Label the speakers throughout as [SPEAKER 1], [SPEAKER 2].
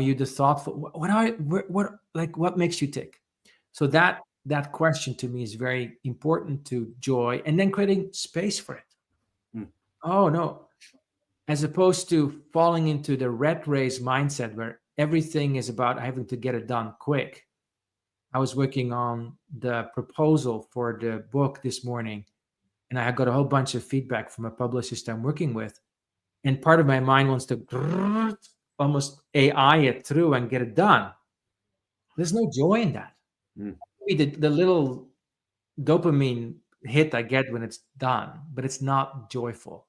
[SPEAKER 1] you the thoughtful? What makes you tick? So that question to me is very important to joy, and then creating space for it.
[SPEAKER 2] Mm.
[SPEAKER 1] Oh no, as opposed to falling into the rat race mindset where everything is about having to get it done quick. I was working on the proposal for the book this morning, and I got a whole bunch of feedback from a publicist I'm working with. And part of my mind wants to almost AI it through and get it done. There's no joy in that.
[SPEAKER 2] Mm.
[SPEAKER 1] Maybe the little dopamine hit I get when it's done, but it's not joyful.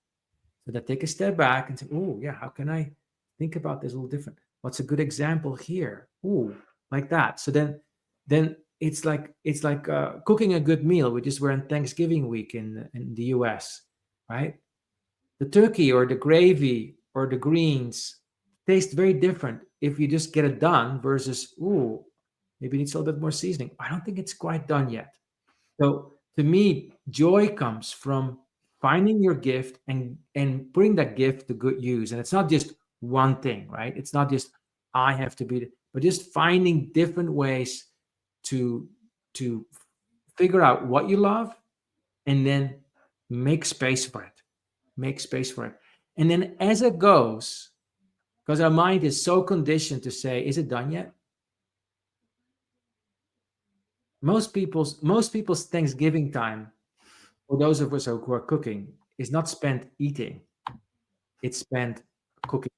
[SPEAKER 1] So that take a step back and say, oh yeah, how can I think about this a little different? What's a good example here? Oh, like that. So then it's like cooking a good meal, which is we're in Thanksgiving week in the US, right? The turkey or the gravy or the greens taste very different if you just get it done versus, ooh, maybe it needs a little bit more seasoning. I don't think it's quite done yet. So to me, joy comes from finding your gift and putting that gift to good use. And it's not just one thing, right? It's not just I have to be, but just finding different ways to to figure out what you love and then make space for it. Make space for it. And then as it goes, because our mind is so conditioned to say, is it done yet? Most people's Thanksgiving time, for those of us who are cooking, is not spent eating. It's spent cooking.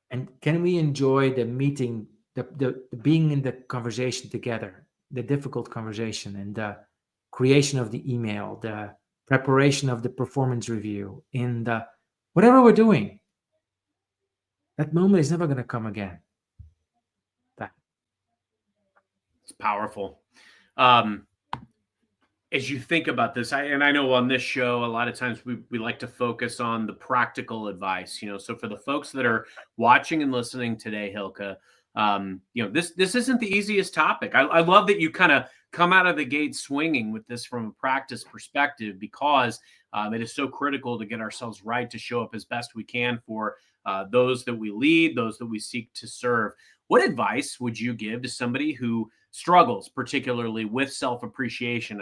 [SPEAKER 1] And can we enjoy the meeting, the being in the conversation together, the difficult conversation, and the creation of the email, the preparation of the performance review, in the whatever we're doing? That moment is never going to come again. That
[SPEAKER 2] It's powerful. Um, as you think about this, and I know on this show, a lot of times we like to focus on the practical advice, so for the folks that are watching and listening today, Hilke, this isn't the easiest topic. I love that you kind of come out of the gate swinging with this from a practice perspective, because it is so critical to get ourselves right, to show up as best we can for those that we lead, those that we seek to serve. What advice would you give to somebody who struggles particularly with self-appreciation?